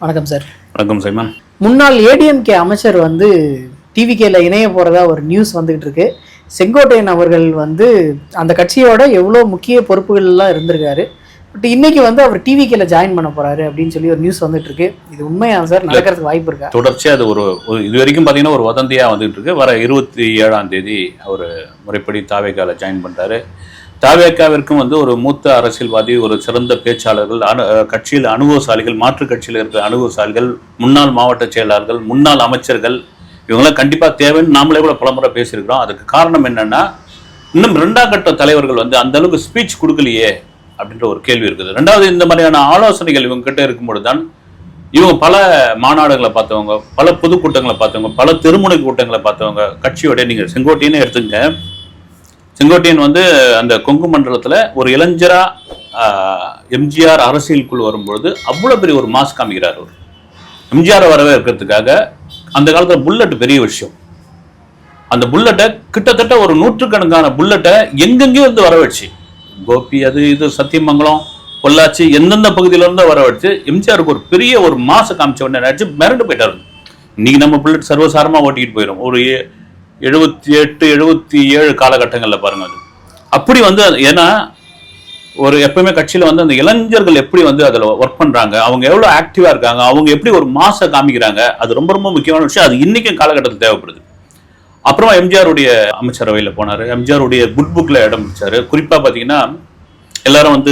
வணக்கம் சார். வணக்கம் சைமான். முன்னாள் ஏடிஎம்கே அமைச்சர் டிவிகேல இணைய போறதா ஒரு நியூஸ் வந்துகிட்டு இருக்கு. செங்கோட்டையன் அவர்கள் அந்த கட்சியோட எவ்வளோ முக்கிய பொறுப்புகள் எல்லாம் இருந்திருக்காரு. பட் இன்னைக்கு அவர் டிவிகேல ஜாயின் பண்ண போறாரு அப்படின்னு சொல்லி ஒரு நியூஸ் வந்துட்டு இருக்கு. இது உண்மையா சார்? நடக்கிறதுக்கு வாய்ப்பு இருக்கா? தொடர்ச்சியா அது ஒரு இது வரைக்கும் பாத்தீங்கன்னா ஒரு வதந்தியா வந்துட்டு இருக்கு. வர 27ஆம் தேதி அவர் முறைப்படி தாவேகால ஜாயின் பண்றாரு. தாவேகாவிற்கும் ஒரு மூத்த அரசியல்வாதி, ஒரு சிறந்த பேச்சாளர்கள், கட்சியில் அனுபவசாலிகள், மாற்று கட்சியில் இருக்கிற அனுபவசாலிகள், முன்னாள் மாவட்ட செயலாளர்கள், முன்னாள் அமைச்சர்கள், இவங்களாம் கண்டிப்பா தேவைன்னு நாமளே கூட பலமுறை பேசியிருக்கிறோம். அதுக்கு காரணம் என்னன்னா, இன்னும் 2ஆம் கட்ட தலைவர்கள் அந்த அளவுக்கு ஸ்பீச் கொடுக்கலையே அப்படின்ற ஒரு கேள்வி இருக்குது. ரெண்டாவது, இந்த மாதிரியான ஆலோசனைகள் இவங்க கிட்ட இருக்கும்பொழுது தான் இவங்க பல மாநாடுகளை பார்த்தவங்க, பல பொதுக்கூட்டங்களை பார்த்தவங்க, பல திருமுனை கூட்டங்களை பார்த்தவங்க, கட்சியோட நீங்க செங்கோட்டையனே எடுத்துங்க. செங்கோட்டையன் அந்த கொங்கு மண்டலத்துல ஒரு இளைஞரா எம்ஜிஆர் அரசியலுக்குள் வரும்பொழுது அவ்வளவு பெரிய ஒரு மாஸ் காமிக்கிறார். அவர் எம்ஜிஆரை வரவேற்கிறதுக்காக அந்த காலத்துல புல்லட் பெரிய விஷயம். அந்த புல்லட்டை கிட்டத்தட்ட ஒரு 100கணக்கான புல்லட்டை எங்கெங்கேயும் வர வச்சு, கோபி, அது இது, சத்தியமங்கலம், பொள்ளாச்சி, எந்தெந்த பகுதியில இருந்து வர வச்சு எம்ஜிஆருக்கு ஒரு பெரிய ஒரு மாச காமிச்ச உடனே நினைச்சு மிரண்டு போயிட்டாரு. இன்னைக்கு நம்ம புல்லட் சர்வசாரமா ஓட்டிக்கிட்டு போயிடும். ஒரு 78, 77 காலகட்டங்கள்ல பாருங்க. அது அப்படி ஏன்னா ஒரு எப்பவுமே கட்சியில அந்த இளைஞர்கள் எப்படி அதுல ஒர்க் பண்றாங்க, அவங்க எவ்வளவு ஆக்டிவா இருக்காங்க, அவங்க எப்படி ஒரு மாச காமிக்கிறாங்க, அது ரொம்ப ரொம்ப முக்கியமான விஷயம். அது இன்னைக்கும் காலகட்டத்தில் தேவைப்படுது. அப்புறமா எம்ஜிஆருடைய அமைச்சரவையில் போனாரு. எம்ஜிஆருடைய குட் புக்ல இடம் பிடிச்சாரு. குறிப்பா பாத்தீங்கன்னா எல்லாரும்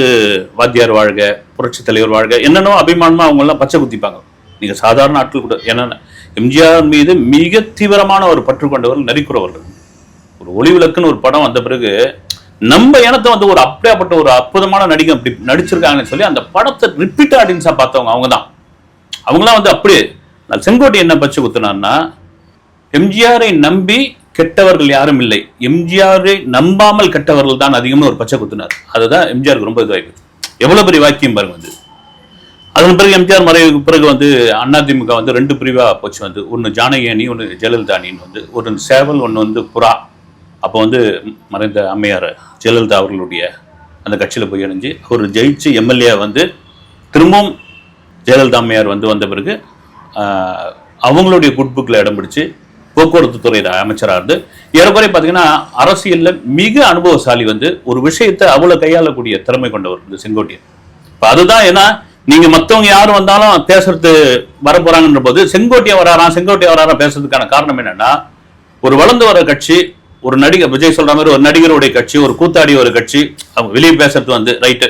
வாத்தியார் வாழ்க, புரட்சி தலைவர் வாழ்க, என்னென்னோ அபிமானமா அவங்க எல்லாம் பச்சை குத்திப்பாங்க. நீங்க சாதாரண ஆட்கள் கூட என்னென்ன எம்ஜிஆர் மீது மிக தீவிரமான ஒரு பற்று கொண்டவர்கள் நரிக்குறவர்கள். ஒரு ஒளிவிளக்குன்னு ஒரு படம் வந்த பிறகு நம்ம இனத்தை ஒரு அப்படியாப்பட்ட ஒரு அற்புதமான நடிகை அப்படி நடிச்சிருக்காங்கன்னு சொல்லி அந்த படத்தை ரிப்பீட் ஆடியன்ஸா பார்த்தவங்க அவங்க தான். அவங்களாம் அப்படியே செங்கோட்டை என்ன பச்சை குத்துனான்னா, எம்ஜிஆரை நம்பி கெட்டவர்கள் யாரும் இல்லை, எம்ஜிஆரை நம்பாமல் கெட்டவர்கள் தான் அதிகமாக ஒரு பச்சை குத்துனார். அதுதான் எம்ஜிஆருக்கு ரொம்ப இதுவாய்க்குது. எவ்வளவு பெரிய வாக்கியம் பாருங்க. அதன் பிறகு எம்ஜிஆர் மறைவுக்கு பிறகு அதிமுக 2 பிரிவா போச்சு. ஒன்று ஜானகி அணி, ஒன்று ஜெயலலிதா அணின்னு ஒரு சேவல், ஒன்று புறா. அப்போ மறைந்த அம்மையார் ஜெயலலிதா அவர்களுடைய அந்த கட்சியில போய் இணைஞ்சு அவர் ஜெயிச்சு எம்எல்ஏ திரும்பவும் ஜெயலலிதா அம்மையார் வந்த பிறகு அவங்களுடைய குட் புக்ல இடம் பிடிச்சு போக்குவரத்து துறை அமைச்சராக இருந்து ஏறக்குறை பார்த்தீங்கன்னா அரசியல்ல மிக அனுபவசாலி. ஒரு விஷயத்தை அவ்வளவு கையாளக்கூடிய திறமை கொண்டவர் செங்கோட்டையன். இப்போ அதுதான், ஏன்னா நீங்க மற்றவங்க யாரும் வந்தாலும் பேசுறது வரப்போறாங்கன்ற போது செங்கோட்டையை வராரா பேசுறதுக்கான காரணம் என்னன்னா, ஒரு வளர்ந்து வர கட்சி, ஒரு நடிகர், விஜய் சொல்ற மாதிரி ஒரு நடிகருடைய கட்சி, ஒரு கூத்தாடி ஒரு கட்சி, அவங்க வெளியே பேசுறது ரைட்டு.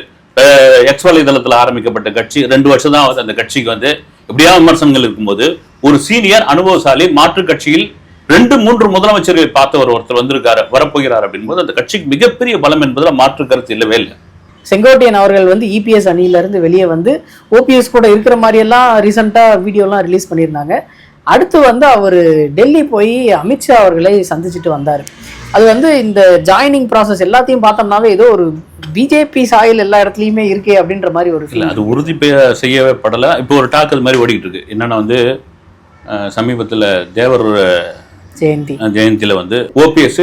எக்ஸ் வலைதளத்துல ஆரம்பிக்கப்பட்ட கட்சி 2 வருஷம் தான் அந்த கட்சிக்கு எப்படியா விமர்சனங்கள் இருக்கும்போது ஒரு சீனியர் அனுபவசாலி மாற்று கட்சியில் 2-3 முதலமைச்சர்களை பார்த்த ஒருத்தர் வந்திருக்காரு, வரப்போகிறார் அப்படின்போது அந்த கட்சிக்கு மிகப்பெரிய பலம் என்பதுல மாற்று கருத்து இல்லவே இல்லை. செங்கோட்டையன் அவர்கள் இபிஎஸ் அணியில இருந்து வெளியே ஓபிஎஸ் கூட இருக்கிற மாதிரி எல்லாம் ரீசெண்டா வீடியோலாம் ரிலீஸ் பண்ணியிருந்தாங்க. அடுத்து அவர் டெல்லி போய் அமித்ஷா அவர்களை சந்திச்சுட்டு வந்தார். அது இந்த ஜாயினிங் ப்ராசஸ் எல்லாத்தையும் பார்த்தோம்னாவே ஏதோ ஒரு பிஜேபி சாயல் எல்லா இடத்துலையுமே இருக்கே அப்படின்ற மாதிரி ஒரு இல்லை, அது உறுதி செய்யவே படலை. இப்போ ஒரு டாக் அது மாதிரி ஓடிக்கிட்டு இருக்கு. என்னன்னா சமீபத்தில் தேவர் ஜெயந்தியில ஓபிஎஸ்,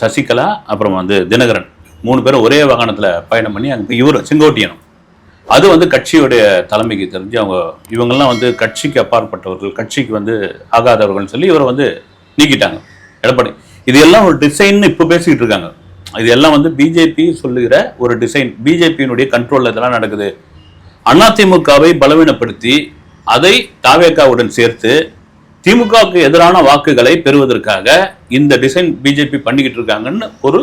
சசிகலா, அப்புறம் தினகரன் 3 பேரும் ஒரே வாகனத்துல பயணம் பண்ணி அங்கே இவர் செங்கோட்டையனும் அது கட்சியுடைய தலைமைக்கு தெரிஞ்சு இவங்கெல்லாம் கட்சிக்கு அப்பாற்பட்டவர்கள், கட்சிக்கு ஆகாதவர்கள் சொல்லி இவரை நீக்கிட்டாங்க எடப்பாடி. இது எல்லாம் ஒரு டிசைன் இப்போ பேசிக்கிட்டு இருக்காங்க. இது எல்லாம் பிஜேபி சொல்லுகிற ஒரு டிசைன். பிஜேபியினுடைய கண்ட்ரோல்ல இதெல்லாம் நடக்குது. அதிமுகவை பலவீனப்படுத்தி அதை தாவேகாவுடன் சேர்த்து திமுகவுக்கு எதிரான வாக்குகளை பெறுவதற்காக இந்த டிசைன் பிஜேபி பண்ணிக்கிட்டு இருக்காங்கன்னு ஒரு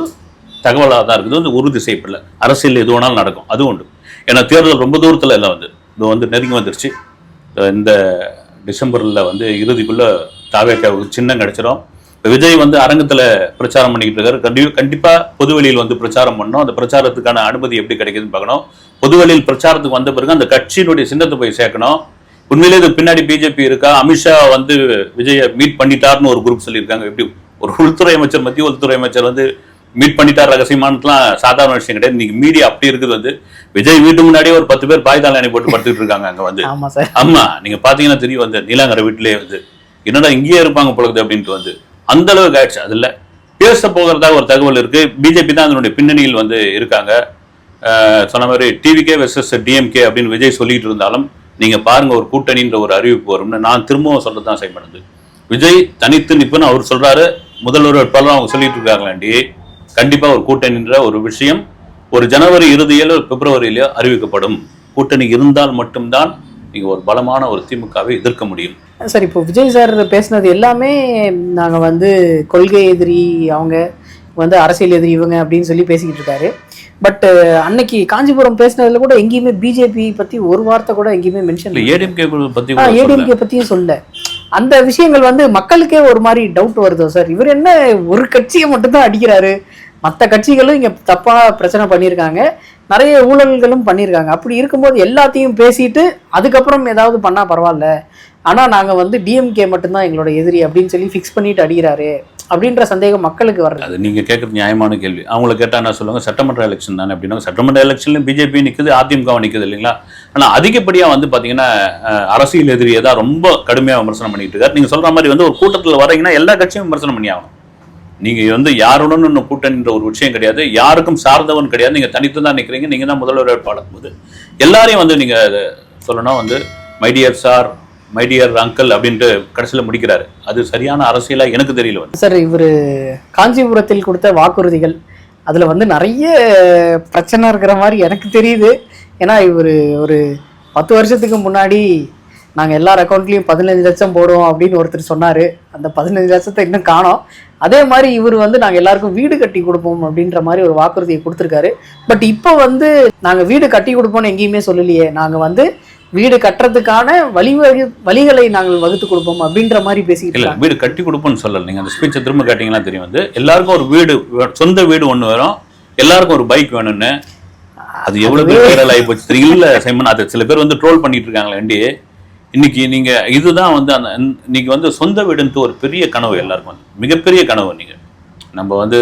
தகவலாக தான் இருக்குது. உறுதி செய்யப்படல. அரசியல் எது வேணாலும் நடக்கும், அது உண்டு. ஏன்னா தேர்தல் ரொம்ப தூரத்தில் எல்லாம் இது நெருங்கி வந்துருச்சு. இந்த டிசம்பர்ல இறுதிக்குள்ள தாவேகாவுக்கு சின்னம் கிடைச்சிடும். விஜய் அரங்கத்துல பிரச்சாரம் பண்ணிக்கிட்டு இருக்காரு. கண்டிப்பா பொதுவெளியில் பிரச்சாரம் பண்ணணும். அந்த பிரச்சாரத்துக்கான அனுமதி எப்படி கிடைக்குதுன்னு பார்க்கணும். பொதுவெளியில் பிரச்சாரத்துக்கு வந்த பிறகு அந்த கட்சியினுடைய சின்னத்தை போய் சேர்க்கணும். உண்மையிலே இது பின்னாடி பிஜேபி இருக்கா? அமித்ஷா விஜயை மீட் பண்ணிட்டாருன்னு ஒரு குரூப் சொல்லியிருக்காங்க. எப்படி ஒரு உள்துறை அமைச்சர், மத்திய உள்துறை அமைச்சர் மீட் பண்ணிட்டார் ரகசியமானதுலாம் சாதாரண விஷயம் கிடையாது. இன்னைக்கு மீடியா அப்படி இருக்குது. விஜய் வீட்டு முன்னாடியே ஒரு 10 பேர் பாய்தால் அணை போட்டு படுத்துட்டு இருக்காங்க அங்க ஆமா, நீங்க பாத்தீங்கன்னா தெரியும். நீலாங்கரை வீட்டிலேயே என்னடா இங்கேயே இருப்பாங்க பொழுது அப்படின்ட்டு அந்த அளவுக்கு ஆயிடுச்சு. அதுல பேச போகிறதா ஒரு தகவல் இருக்கு. பிஜேபி தான் அதனுடைய பின்னணியில் இருக்காங்க. சொன்ன மாதிரி டிவிகே வெர்சஸ் டிஎம்கே அப்படின்னு விஜய் சொல்லிட்டு இருந்தாலும் நீங்க பாருங்க ஒரு கூட்டணின்ற ஒரு அறிவிப்பு வரும்னு நான் திரும்பவும் சொல்லத்தான் செய்யப்படுது. விஜய் தனித்து நிற்புன்னு அவர் சொல்றாரு, முதல்வர் வேட்பாளர் அவங்க சொல்லிட்டு இருக்காங்களாண்டி. கண்டிப்பா ஒரு கூட்டணின்ற ஒரு விஷயம் ஒரு ஜனவரி இறுதியிலோ பிப்ரவரியிலோ அறிவிக்கப்படும். கூட்டணி இருந்தால் மட்டும்தான் நீங்க ஒரு பலமான ஒரு திமுகவை எதிர்க்க முடியும். சார் இப்போ விஜய் சார் பேசினது எல்லாமே நாங்க வந்து கொள்கை எதிரி, அவங்க வந்து அரசியல் எதிரி இவங்க அப்படின்னு சொல்லி பேசிக்கிட்டு இருக்காரு. பட் அன்னைக்கு காஞ்சிபுரம் பேசினதுல கூட எங்கேயுமே பிஜேபி பத்தி ஒரு வார்த்தை கூட எங்கேயுமே மென்ஷன் இல்லை. ஏடிஎம்கே பத்தியும் சொல்ல. அந்த விஷயங்கள் வந்து மக்களுக்கே ஒரு மாதிரி டவுட் வருதோ சார், இவர் என்ன ஒரு கட்சியை மட்டும்தான் அடிக்கிறாரு, மற்ற கட்சிகளும் இங்க தப்பா பிரச்சனை பண்ணியிருக்காங்க, நிறைய ஊழல்களும் பண்ணியிருக்காங்க. அப்படி இருக்கும்போது எல்லாத்தையும் பேசிட்டு அதுக்கப்புறம் ஏதாவது பண்ணா பரவாயில்ல, ஆனா நாங்க வந்து டிஎம்கே மட்டும்தான் எங்களோட எதிரி அப்படின்னு சொல்லி ஃபிக்ஸ் பண்ணிட்டு அடிக்கிறாரு அப்படின்ற சந்தேகம் மக்களுக்கு வருது. அது நீங்க கேட்கறது நியாயமான கேள்வி. அவங்கள கேட்டா என்ன சொல்லுவாங்க, சட்டமன்ற எலெக்ஷன் தானே அப்படின்னா. சட்டமன்ற எலெக்ஷன்ல பிஜேபி நிக்குது, அதிமுக நிக்குது இல்லைங்களா. ஆனா அதிகப்படியா வந்து பாத்தீங்கன்னா அரசியல் எதிரியை தான் ரொம்ப கடுமையா விமர்சனம் பண்ணிட்டு இருக்காரு. நீங்க சொல்ற மாதிரி வந்து ஒரு கூட்டத்துல வரீங்கன்னா எல்லா கட்சியும் விமர்சனம் பண்ணி ஆகணும். நீங்க வந்து யாருடன் இன்னும் கூட்டணின்ற ஒரு விஷயம் கிடையாது, யாருக்கும் சார்ந்தவன் கிடையாது, நீங்க தனித்து தான் நிக்கிறீங்க, நீங்க தான் முதல்வர் வேட்பாளர் போது எல்லாரையும் வந்து நீங்க சொல்லணும் வந்து மைடியர் சார், மைடியர் அங்கிள் அப்படின்ட்டு கடைசியில் முடிக்கிறாரு. அது சரியான அரசியலா எனக்கு தெரியல வந்து. சார் இவர் காஞ்சிபுரத்தில் கொடுத்த வாக்குறுதிகள் அதுல வந்து நிறைய பிரச்சனை இருக்கிற மாதிரி எனக்கு தெரியுது. ஏன்னா இவர் ஒரு 10 வருஷத்துக்கு முன்னாடி நாங்கள் எல்லார் அக்கௌண்ட்லேயும் 15 லட்சம் போடுவோம் அப்படின்னு ஒருத்தர் சொன்னார். அந்த 15 லட்சத்தை இன்னும் காணோம். அதே மாதிரி இவர் வந்து நாங்கள் எல்லாருக்கும் வீடு கட்டி கொடுப்போம் அப்படின்ற மாதிரி ஒரு வாக்குறுதியை கொடுத்துருக்காரு. பட் இப்போ வந்து நாங்கள் வீடு கட்டி கொடுப்போம்னு எங்கேயுமே சொல்லலையே, நாங்கள் வந்து வீடு கட்டுறதுக்கான வழிகளை நாங்கள் வகுத்து கொடுப்போம் அப்படின்ற மாதிரி பேசிக்கிட்டு. வீடு கட்டி கொடுப்போம்னு சொல்லல. நீங்கள் அந்த ஸ்பீச்சை திரும்ப கேட்டீங்கன்னா தெரியும் வந்து எல்லாருக்கும் ஒரு வீடு, சொந்த வீடு ஒன்று வரும், எல்லாருக்கும் ஒரு பைக் வேணும்னு. அது எவ்வளவு பேர் வைரல் ஆகி போச்சு தெரியல சைமன். அது சில பேர் வந்து ட்ரோல் பண்ணிட்டு இருக்காங்களேண்டி. இன்னைக்கு நீங்க இதுதான் வந்து அந்த இன்னைக்கு வந்து சொந்த வீடுன்ட்டு ஒரு பெரிய கனவு எல்லாருக்கும் வந்து மிகப்பெரிய கனவு. நீங்க நம்ம வந்து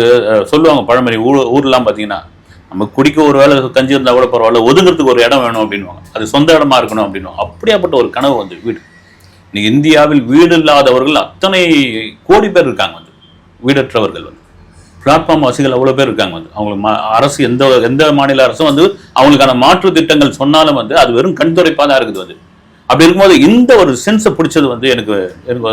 சொல்லுவாங்க பழமொழி, ஊர்லாம் பார்த்தீங்கன்னா நம்ம குடிக்க ஒரு வேலை கஞ்சி இருந்தால் கூட பரவாயில்ல, ஒதுங்கிறதுக்கு ஒரு இடம் வேணும் அப்படின்வாங்க. அது சொந்த இடமா இருக்கணும் அப்படின்வாங்க. அப்படியாப்பட்ட ஒரு கனவு வந்து வீடு. இன்னைக்கு இந்தியாவில் வீடு இல்லாதவர்கள் அத்தனை கோடி பேர் இருக்காங்க வந்து, வீடற்றவர்கள் வந்து. பிளாட்ஃபார்ம் வசதிகள் அவ்வளோ பேர் இருக்காங்க வந்து. அவங்களுக்கு அரசு எந்த மாநில அரசும் வந்து அவங்களுக்கான மாற்று திட்டங்கள் சொன்னாலும் வந்து அது வெறும் கண்துடைப்பாக தான் இருக்குது வந்து. அப்படி இருக்கும்போது இந்த ஒரு சென்ஸை பிடிச்சது வந்து எனக்கு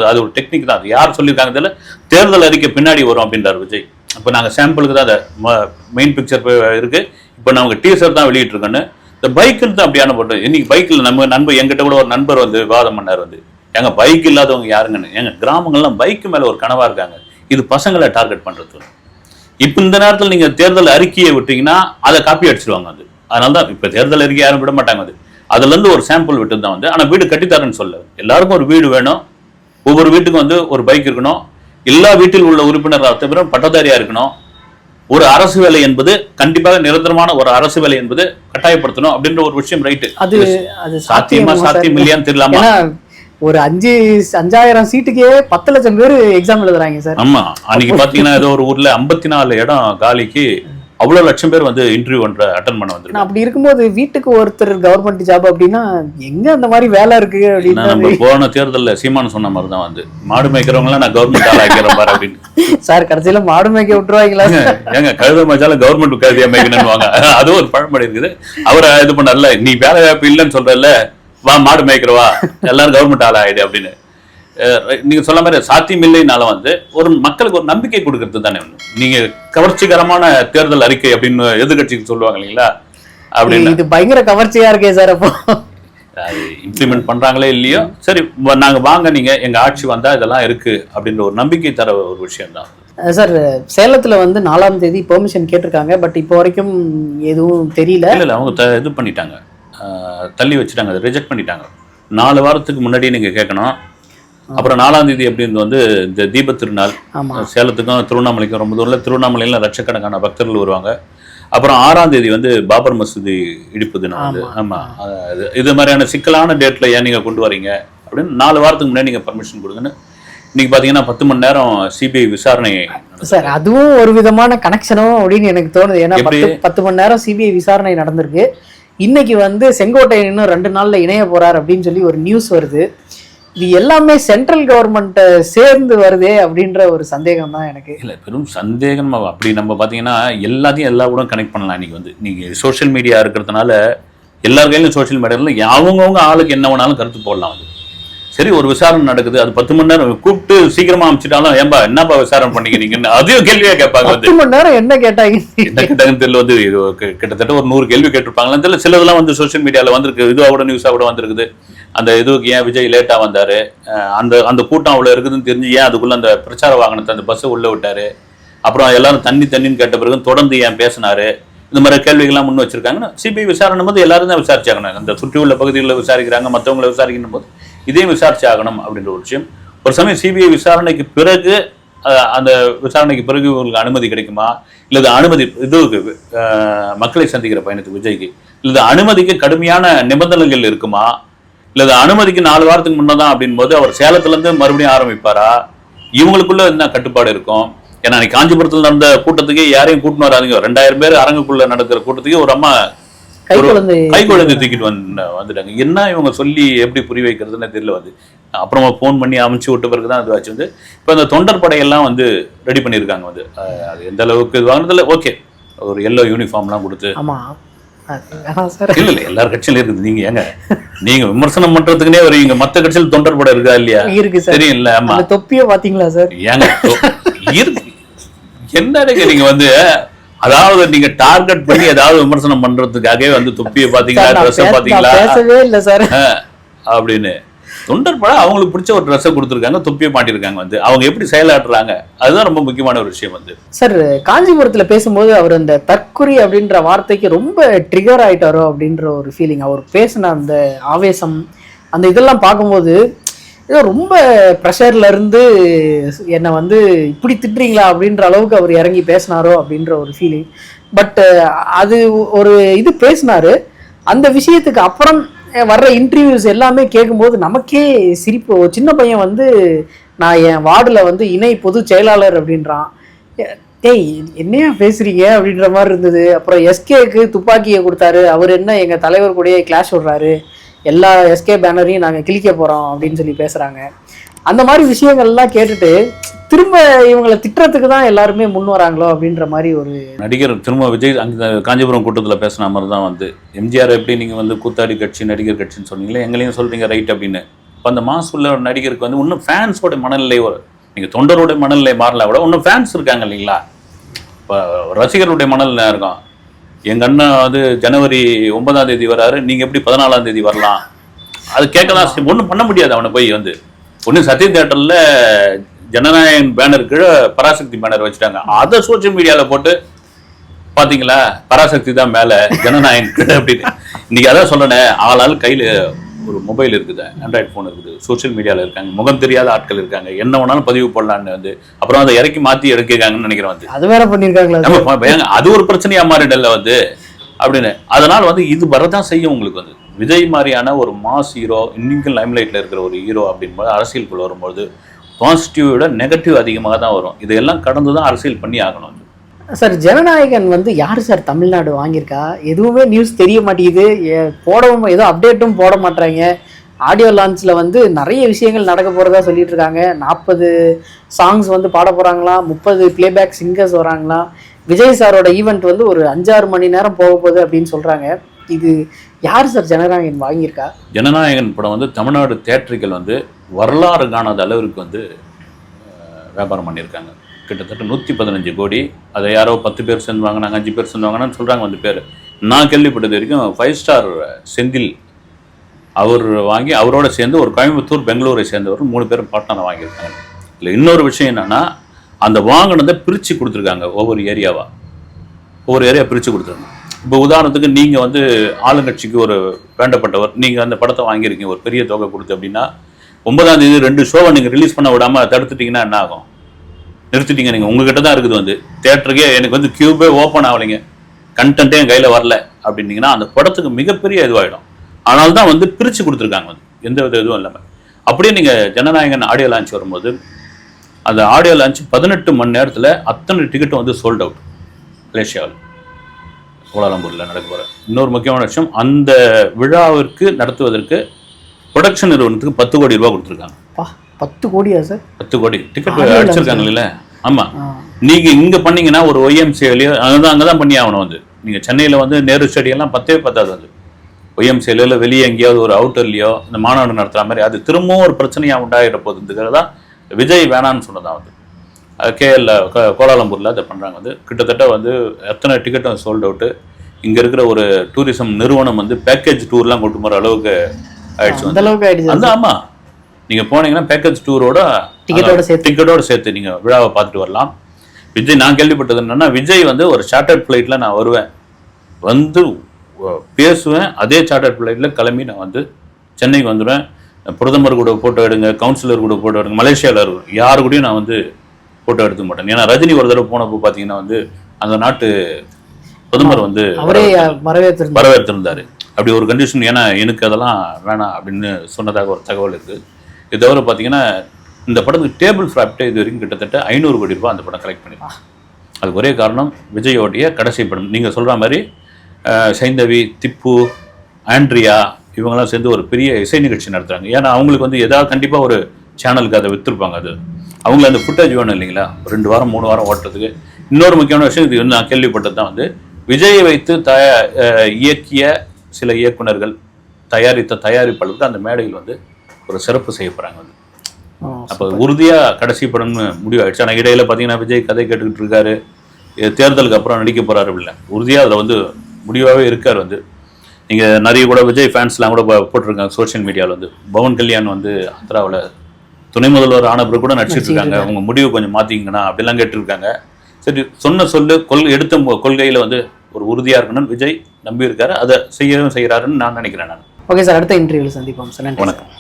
அது ஒரு டெக்னிக் தான். அது யார் சொல்லியிருக்காங்க தெரியல. தேர்தல் அறிக்கை பின்னாடி வரும் அப்படின்றார் விஜய். இப்போ நாங்கள் சாம்பிளுக்கு தான் அந்த மெயின் பிக்சர் இருக்கு, இப்போ நாங்கள் டீசர் தான் வெளியிட்டிருக்கோன்னு. இந்த பைக்குன்னு தான் அப்படியான போட்டு இன்னைக்கு பைக்கில் நம்ம நண்பர் எங்கிட்ட கூட ஒரு நண்பர் வந்து விவாதம் பண்ணார் வந்து, எங்க பைக் இல்லாதவங்க யாருங்கன்னு. எங்க கிராமங்கள்லாம் பைக்கு மேலே ஒரு கனவா இருக்காங்க. இது பசங்களை டார்கெட் பண்றது. இப்போ இந்த நேரத்தில் நீங்க தேர்தல் அறிக்கையை விட்டீங்கன்னா அதை காப்பி அடிச்சிருவாங்க வந்து. அதனால தான் இப்போ தேர்தல் அறிக்கை யாரும் விட மாட்டாங்க அது. அதுல இருந்து ஒரு சாம்பிள் விட்டு தான் வந்து. ஆனா வீடு கட்டித்தாரன்னு சொல்ல, எல்லாருக்கும் ஒரு வீடு வேணும், ஒவ்வொரு வீட்டுக்கும் வந்து ஒரு பைக் இருக்கணும், எல்லா வீட்டில் உள்ள உறுப்பினர் தவிர பட்டதாரியா இருக்கணும், ஒரு அரசு வேலை என்பது கண்டிப்பாக நிரந்தரமான ஒரு அரசு வேலை என்பது கட்டாயப்படுத்தணும் அப்படின்ற ஒரு விஷயம் ரைட்டு. அது சாத்தியம் இல்லையான்னு தெரியலாமா? ஒரு 5,000 சீட்டுக்கே 10 லட்சம் பேர் எக்ஸாம் எழுதுறாங்க சார். ஆமா, அன்னைக்கு பாத்தீங்கன்னா ஏதோ ஒரு ஊர்ல 54 இடம் காலிக்கு அவ்வளவு லட்சம் பேர் வந்து இன்டர்வியூ அட்டன் பண்ண வந்து. அப்படி இருக்கும்போது வீட்டுக்கு ஒருத்தர் கவர்மெண்ட் ஜாப் அப்படின்னா எங்க அந்த மாதிரி வேலை இருக்கு அப்படின்னு நம்ம போன தேர்தலில் சீமான் சொன்ன மாதிரி தான் வந்து, மாடு மேய்க்கிறவங்க எல்லாம் நான் கவர்மெண்ட் ஆள் ஆக்கிறேன் பாரு அப்படின்னு. சார் கடைசியில மாடு மேய்க்க விட்டுருவாங்களா? ஏங்க கழுத மேய்ச்சாலும் கவர்மெண்ட் கழுதியா மேய்க்கணும்னுவாங்க. அது ஒரு பழமொழி இருக்குது. அவரை இது பண்ணல, நீ வேலை வாய்ப்பு இல்லைன்னு சொல்றல, வா மாடு மேய்க்கிறவா, எல்லாரும் கவர்மெண்ட் ஆள் ஆயிடு அப்படின்னு. நீங்க சொல்ல மாதிரி சாத்தியம் இல்லைனாலும் வந்து ஒரு மக்களுக்கு ஒரு நம்பிக்கை கொடுக்கறது தானே ஒண்ணு. நீங்க கவர்ச்சிகரமான தேர்தல் அறிக்கை அப்படின்னு எதிர்கட்சிக்கு சொல்லுவாங்க இல்லைங்களா, அப்படின்னு. இது பயங்கர கவர்ச்சியா இருக்கே சார். அப்போ இம்ப்ளிமெண்ட் பண்றாங்களே இல்லையோ, சரி நாங்க வாங்க, நீங்க எங்க ஆட்சி வந்தா இதெல்லாம் இருக்கு அப்படின்ற ஒரு நம்பிக்கை தர ஒரு விஷயம் தான் சார். சேலத்துல வந்து 4ஆம் தேதி பெர்மிஷன் கேட்டிருக்காங்க. பட் இப்போ வரைக்கும் எதுவும் தெரியல. இல்ல அவங்க இது பண்ணிட்டாங்க, தள்ளி வச்சுட்டாங்க, அதை ரிஜெக்ட் பண்ணிட்டாங்க. 4 வாரத்துக்கு முன்னாடி நீங்க கேட்கணும். அப்புறம் 4ஆம் தேதி அப்படின்னு வந்து இந்த தீப திருநாள், சேலத்துக்கும் திருவண்ணாமலைக்கும் ரொம்ப தூரம், திருவண்ணாமலையில லட்சக்கணக்கான பக்தர்கள் வருவாங்க. அப்புறம் 6ஆம் தேதி வந்து பாபர் மசூதி இடிப்பு தினம் வந்து. ஆமா, இது மாதிரியான சிக்கலான டேட்ல ஏன் நீங்க கொண்டு வரீங்க அப்படின்னு 4 வாரத்துக்கு முன்னாடி நீங்க பர்மிஷன் கொடுங்கன்னு. இன்னைக்கு பாத்தீங்கன்னா 10 மணி நேரம் சிபிஐ விசாரணை. சார் அதுவும் ஒரு விதமான கனெக்ஷனும் அப்படின்னு எனக்கு தோணுது. ஏன்னா 10 மணி நேரம் சிபிஐ விசாரணை நடந்திருக்கு. இன்னைக்கு வந்து செங்கோட்டையன் இன்னும் 2 நாள்ல இணைய போறார் அப்படின்னு சொல்லி ஒரு நியூஸ் வருது. இது எல்லாமே சென்ட்ரல் கவர்மெண்ட் சேர்ந்து வருதே அப்படின்ற ஒரு சந்தேகம் தான் எனக்கு. இல்லை, பெரும் சந்தேகம். அப்படி நம்ம பார்த்தீங்கன்னா எல்லாத்தையும் எல்லா கூட கனெக்ட் பண்ணலாம். இன்னைக்கு வந்து நீங்கள் சோஷியல் மீடியா இருக்கிறதுனால எல்லார் கையிலும் சோஷியல் மீடியாவில் அவங்கவுங்க ஆளுக்கு என்ன வேணாலும் கருத்து போடலாம் வந்து. சரி, ஒரு விசாரணை நடக்குது, அது 10 மணி நேரம் கூப்பிட்டு சீக்கிரமா அமைச்சிட்டாலும் ஏன்பா என்னப்பா விசாரணை பண்ணிக்கிறீங்கன்னு அதையும் கேள்வியா கேட்பாங்க வந்து. 10 மணி நேரம் என்ன கேட்டாங்கன்னு தெரியல வந்து. இது கிட்டத்தட்ட ஒரு 100 கேள்வி கேட்டிருப்பாங்களா தெரியல. சிலதெல்லாம் வந்து சோஷியல் மீடியாவில் வந்திருக்கு, இதுவோட நியூஸாக கூட வந்திருக்குது. அந்த இதுக்கு ஏன் விஜய் லேட்டாக வந்தாரு, அந்த கூட்டம் அவ்வளோ இருக்குதுன்னு தெரிஞ்சு ஏன் அதுக்குள்ள அந்த பிரச்சார வாகனத்தை அந்த பஸ்ஸை உள்ள விட்டாரு, அப்புறம் எல்லாரும் தண்ணின்னு கேட்ட பிறகு தொடர்ந்து ஏன் பேசினாரு, இந்த மாதிரி கேள்விகள்லாம் முன் வச்சிருக்காங்கன்னா சிபிஐ விசாரணை போது எல்லாரும் தான் விசாரிச்சாகணும். அந்த சுற்றி உள்ள பகுதிகளில் விசாரிக்கிறாங்க, மற்றவங்களை விசாரிக்கணும் போது இதையும் விசாரிச்சாகணும் அப்படின்ற ஒரு விஷயம். ஒரு சமயம் சிபிஐ விசாரணைக்கு பிறகு அந்த விசாரணைக்கு பிறகு இவங்களுக்கு அனுமதி கிடைக்குமா, இல்லது அனுமதி இதுக்கு மக்களை சந்திக்கிற பயணத்துக்கு விஜய்க்கு இல்லது அனுமதிக்கு கடுமையான நிபந்தனைகள் இருக்குமா, இல்லது அனுமதிக்கு 4 வாரத்துக்கு முன்னதான் அப்படின் போது அவர் சேலத்துலேருந்து மறுபடியும் ஆரம்பிப்பாரா, இவங்களுக்குள்ள என்ன கட்டுப்பாடு இருக்கும். ஏன்னா காஞ்சிபுரத்தில் நடந்த கூட்டத்துக்கு யாரையும் கூட்டின்னு வராதுங்க. 2000 பேர் அரங்குக்குள்ள நடக்கிற கூட்டத்துக்கு ஒரு அம்மா கை குழந்தை தூக்கிட்டு வந்துட்டாங்க. என்ன இவங்க சொல்லி எப்படி புரிய வைக்கிறதுன்னு தெரியல வந்து. அப்புறமா ஃபோன் பண்ணி அமைச்சு விட்ட பிறகு தான் அதுவாச்சு வந்து. இப்போ இந்த தொண்டர் படையெல்லாம் வந்து ரெடி பண்ணியிருக்காங்க வந்து. அது எந்த அளவுக்கு இது வாங்கினதில்ல. ஓகே, ஒரு எல்லோ யூனிஃபார்ம்லாம் கொடுத்து இல்ல எல்லார் கட்சியிலும் இருக்குது. நீங்க ஏங்க நீங்க விமர்சனம் பண்றதுக்குனே வருவீங்க, மத்த கட்சியில் தொண்டர் படம் இருக்கா இல்லையா? இருக்கு சார், தெரியும். ஆமா, தொப்பிய பாத்தீங்களா சார்? ஏங்க இருக்கு. என்னங்க நீங்க வந்து அதாவது நீங்க டார்கெட் பண்ணி ஏதாவது விமர்சனம் பண்றதுக்காகவே வந்து தொப்பியை பாத்தீங்களா, ட்ரெஸ் பாத்தீங்களா, பேசவே இல்ல சார் அப்படின்னு. தொண்டர் படம் அவங்களுக்கு பிடிச்ச ஒரு ட்ரெஸ்ஸை கொடுத்துருக்காங்க, தொப்பியை மாட்டிருக்காங்க வந்து. அவங்க எப்படி செயலாற்றுறாங்க அதுதான் ரொம்ப முக்கியமான ஒரு விஷயம் வந்து. சார், காஞ்சிபுரத்துல பேசும்போது அவர் அந்த தற்குறி அப்படின்ற வார்த்தைக்கு ரொம்ப ட்ரிகர் ஆயிட்டாரோ அப்படின்ற ஒரு ஃபீலிங். அவர் பேசின அந்த ஆவேசம், அந்த இதெல்லாம் பார்க்கும்போது ஏதோ ரொம்ப ப்ரெஷர்ல இருந்து என்னை வந்து இப்படி திட்டுறீங்களா அப்படின்ற அளவுக்கு அவர் இறங்கி பேசினாரோ அப்படின்ற ஒரு ஃபீலிங். பட் அது ஒரு இது பேசினாரு. அந்த விஷயத்துக்கு அப்புறம் வர்ற இன்டர்வியூஸ் எல்லாமே கேட்கும்போது நமக்கே சிரிப்பு. ஒரு சின்ன பையன் வந்து நான் என் வார்டில் வந்து இணை பொது செயலாளர் அப்படின்றான். டேய் என்னையா பேசுறீங்க அப்படின்ற மாதிரி இருந்தது. அப்புறம் எஸ்கேக்கு துப்பாக்கியை கொடுத்தாரு, அவர் என்ன எங்கள் தலைவர் கூடயே கிளாஷ் விடுறாரு, எல்லா எஸ்கே பேனரையும் நாங்கள் கிழிக்க போகிறோம் அப்படின்னு சொல்லி பேசுகிறாங்க. அந்த மாதிரி விஷயங்கள்லாம் கேட்டுட்டு திரும்ப இவங்களை திட்டுறதுக்கு தான் எல்லாருமே முன் வராங்களோ அப்படின்ற மாதிரி ஒரு நடிகர் திரும்ப விஜய் அங்கே காஞ்சிபுரம் கூட்டத்தில் பேசின மாதிரி தான் வந்து. எம்ஜிஆர் எப்படி நீங்கள் வந்து கூத்தாடி கட்சி நடிகர் கட்சின்னு சொன்னீங்களே, எங்களையும் சொல்கிறீங்க ரைட் அப்படின்னு. இப்போ அந்த மாசு உள்ள ஒரு நடிகருக்கு வந்து இன்னும் ஃபேன்ஸோட மனநிலை ஒரு, நீங்கள் தொண்டரோட மனநிலை மாறல விட இன்னும் ஃபேன்ஸ் இருக்காங்க இல்லைங்களா. இப்போ ரசிகர்களுடைய மனநிலை இருக்கும். எங்கள் அண்ணன் வந்து ஜனவரி 9ஆம் தேதி வராரு, நீங்கள் எப்படி 14ஆம் தேதி வரலாம், அது கேட்கலாம். ஒன்றும் பண்ண முடியாது. அவனை போய் வந்து ஒன்று சத்யம் தியேட்டரில் ஜனநாயகன் பேனர் கீழே பராசக்தி பேனர் வச்சுட்டாங்க. அதை சோசியல் மீடியாவில் போட்டு பார்த்தீங்களா, பராசக்தி தான் மேலே ஜனநாயகன் கீழே அப்படின்னு. இன்னைக்கு அதான் சொல்லணேன், ஆளால் கையில் ஒரு மொபைல் இருக்குது, ஆண்ட்ராய்டு ஃபோன் இருக்குது, சோசியல் மீடியாவில் இருக்காங்க, முகம் தெரியாத ஆட்கள் இருக்காங்க, என்ன வேணாலும் பதிவு போடலான்னு வந்து அப்புறம் அதை இறக்கி மாற்றி எடுக்கிறாங்கன்னு நினைக்கிறேன் வந்து. அது வேற பண்ணியிருக்காங்களா, அது ஒரு பிரச்சனையா மாறிடல வந்து அப்படின்னு. அதனால் வந்து இது வரதான் செய்யும் உங்களுக்கு வந்து. விஜய் மாதிரியான ஒரு மாஸ் ஹீரோ, இன்னைக்கு லைம்லைட்டில் இருக்கிற ஒரு ஹீரோ அப்படின்போது அரசியலுக்குள்ள வரும்போது பாசிட்டிவ் விட நெகட்டிவ் அதிகமாக தான் வரும். இதையெல்லாம் கடந்து தான் அரசியல் பண்ணி ஆகணும். சார், ஜனநாயகன் வந்து யார் சார் தமிழ்நாடு வாங்கியிருக்கா? எதுவுமே நியூஸ் தெரிய மாட்டேங்குது, போடவும் ஏதோ அப்டேட்டும் போட மாட்டாங்க. ஆடியோ லான்ச்சில் வந்து நிறைய விஷயங்கள் நடக்க போகிறதா சொல்லிட்டு இருக்காங்க. 40 சாங்ஸ் வந்து பாட போகிறாங்களாம், 30 பிளேபேக் சிங்கர்ஸ் வராங்களாம். விஜய் சாரோட ஈவெண்ட் வந்து ஒரு 5-6 மணி நேரம் போக போகுது அப்படின்னு சொல்கிறாங்க. இது யார் சார் ஜனநாயகன் வாங்கியிருக்கா? ஜனநாயகன் படம் வந்து தமிழ்நாடு தியேட்டர்கள் வந்து வரலாறு காணாத அளவிற்கு வந்து வியாபாரம் பண்ணியிருக்காங்க. கிட்டத்தட்ட 115 கோடி. அதை யாரோ 10 பேர் சேர்ந்து வாங்கினாங்க, 5 பேர் சேர்ந்து வாங்கினான்னு சொல்கிறாங்க வந்து பேர். நான் கேள்விப்பட்டது வரைக்கும் 5 ஸ்டார் செந்தில் அவர் வாங்கி அவரோட சேர்ந்து ஒரு கோயம்புத்தூர் பெங்களூரை சேர்ந்தவர் 3 பேரும் பார்ட்னரை வாங்கியிருக்காங்க. இல்லை இன்னொரு விஷயம் என்னென்னா, அந்த வாங்கினதை பிரித்து கொடுத்துருக்காங்க. ஒவ்வொரு ஏரியா பிரித்து கொடுத்துருக்காங்க. இப்போ உதாரணத்துக்கு நீங்கள் வந்து ஆளுங்கட்சிக்கு ஒரு வேண்டப்பட்டவர், நீங்கள் அந்த படத்தை வாங்கியிருக்கீங்க ஒரு பெரிய தொகை கொடுத்து அப்படின்னா, 9ஆம் தேதி 2 ஷோவை நீங்கள் ரிலீஸ் பண்ண விடாமல் தடுத்துட்டிங்கன்னா என்ன ஆகும்? நிறுத்திட்டீங்க. நீங்கள் உங்ககிட்ட தான் இருக்குது வந்து தியேட்டருக்கே எனக்கு வந்து கியூபே ஓப்பன் ஆகலைங்க, கண்டென்ட்டே என் கையில் வரல அப்படின்னீங்கன்னா அந்த படத்துக்கு மிகப்பெரிய இதுவாகிடும். ஆனால் தான் வந்து பிரித்து கொடுத்துருக்காங்க வந்து எந்த வித இதுவும் இல்லாமல். அப்படியே நீங்கள் ஜனநாயகன் ஆடியோ லான்ச் வரும்போது அந்த ஆடியோ லான்ச் 18 மணி நேரத்தில் அத்தனை டிக்கெட்டும் வந்து சோல்ட் அவுட். மலேசியாவில் கோலாலம்பூரில் நடக்க போகிற இன்னொரு முக்கியமான விஷயம், அந்த விழாவிற்கு நடத்துவதற்கு ப்ரொடக்ஷன் நிறுவனத்துக்கு 10 கோடி ரூபா கொடுத்துருக்காங்க. 10 கோடியா சார்? 10 கோடி டிக்கெட் அடிச்சிருக்காங்க இல்லை? ஆமாம். நீங்கள் இங்கே பண்ணீங்கன்னா ஒரு ஒய்எம்சிலையோ அங்கே தான் பண்ணி ஆகணும் வந்து. நீங்கள் சென்னையில் வந்து நேரு ஸ்டேடியம்லாம் 10 வந்து ஒய்எம்சியில் வெளியே எங்கேயாவது ஒரு அவுட்டர்லையோ இந்த மாநாடு நடத்துகிற மாதிரி அது திரும்பவும் ஒரு பிரச்சனையாக உண்டாகிற போகுதுங்கிறதா விஜய் வேணான்னு சொன்னதான் வந்து கேஎல்ல கோலாலம்பூரில் அதை பண்ணுறாங்க வந்து கிட்டத்தட்ட வந்து எத்தனை டிக்கெட்டும் சோல்ட் அவுட்டு. இங்கே இருக்கிற ஒரு டூரிசம் நிறுவனம் வந்து பேக்கேஜ் டூர்லாம் கொண்டு போகிற அளவுக்கு ஆயிடுச்சு. அந்த அளவுக்கு ஆயிடுச்சு அந்த ஆமாம், நீங்கள் போனீங்கன்னா பேக்கேஜ் டூரோட டிக்கெட்டோட சேர்த்து நீங்கள் விழாவை பார்த்துட்டு வரலாம். விஜய் நான் கேள்விப்பட்டது என்னன்னா, விஜய் வந்து ஒரு சார்ட்டர்ட் ஃப்ளைட்டில் நான் வருவேன், வந்து பேசுவேன், அதே சார்ட்டர்ட் ஃப்ளைட்டில் கிளம்பி நான் வந்து சென்னைக்கு வந்துடுவேன். பிரதமர் கூட ஃபோட்டோ எடுங்க, கவுன்சிலர் கூட ஃபோட்டோ எடுங்க, மலேசியாவில் இருக்கும் யாரு கூடயும் நான் வந்து ஃபோட்டோ எடுத்துக்க மாட்டேன். ஏன்னா ரஜினி ஒரு தடவை போனப்போ பார்த்தீங்கன்னா வந்து அந்த நாட்டு பிரதமர் வந்து அவரே வரவேற்றிருந்தாரு. அப்படி ஒரு கண்டிஷன், ஏன்னா எனக்கு அதெல்லாம் வேணாம் அப்படின்னு சொன்னதாக ஒரு தகவல் இருக்குது. இது தவிர பார்த்தீங்கன்னா இந்த படத்துக்கு டேபிள் ப்ராஃபிட்டே இது வரைக்கும் கிட்டத்தட்ட 500 கோடி ரூபாய் அந்த படம் கலெக்ட் பண்ணிருக்கான். அதுக்கு ஒரே காரணம் விஜயோடைய கடைசி படம். நீங்கள் சொல்கிற மாதிரி சைந்தவி, திப்பு, ஆண்ட்ரியா இவங்கெல்லாம் சேர்ந்து ஒரு பெரிய இசை நிகழ்ச்சி நடத்துகிறாங்க. ஏன்னா அவங்களுக்கு வந்து ஏதாவது கண்டிப்பாக ஒரு சேனலுக்கு அதை விற்றுருப்பாங்க. அது அவங்களுக்கு அந்த ஃபுட்டேஜ் வேணும் இல்லைங்களா, 2 வாரம் 3 வாரம் ஓட்டுறதுக்கு. இன்னொரு முக்கியமான விஷயம், இது வந்து நான் கேள்விப்பட்டது தான் வந்து விஜயை வைத்து இயக்கிய சில இயக்குனர்கள் தயாரித்த தயாரிப்பாளருக்கு அந்த மேடையில் வந்து ஒரு சிறப்பு செய்ய போகிறாங்க வந்து. அப்போ உறுதியாக கடைசி படம்னு முடிவாயிடுச்சு. ஆனால் இடையில பார்த்தீங்கன்னா விஜய் கதை கேட்டுக்கிட்டு இருக்காரு, தேர்தலுக்கு அப்புறம் நடிக்க போகிறாரு இல்லை, உறுதியாக அதில் வந்து முடிவாகவே இருக்கார் வந்து. நீங்கள் நிறைய கூட விஜய் ஃபேன்ஸ்லாம் கூட போட்டிருக்காங்க சோஷியல் மீடியாவில் வந்து. பவன் கல்யாண் வந்து ஆந்திராவில் துணை முதல்வர் ஆன பிறகு கூட நடிச்சிட்டு இருக்காங்க, உங்க முடிவு கொஞ்சம் மாற்றிங்கன்னா அப்படிலாம் கேட்டுருக்காங்க. சரி, சொன்ன எடுத்த கொள்கையில் வந்து ஒரு உறுதியாக இருக்கணும்னு விஜய் நம்பி இருக்காரு, அதை செய்யறாருன்னு நான் நினைக்கிறேன். நான் ஓகே சார், அடுத்த இன்டர்வியூவில் சந்திப்போம் சார். வணக்கம்.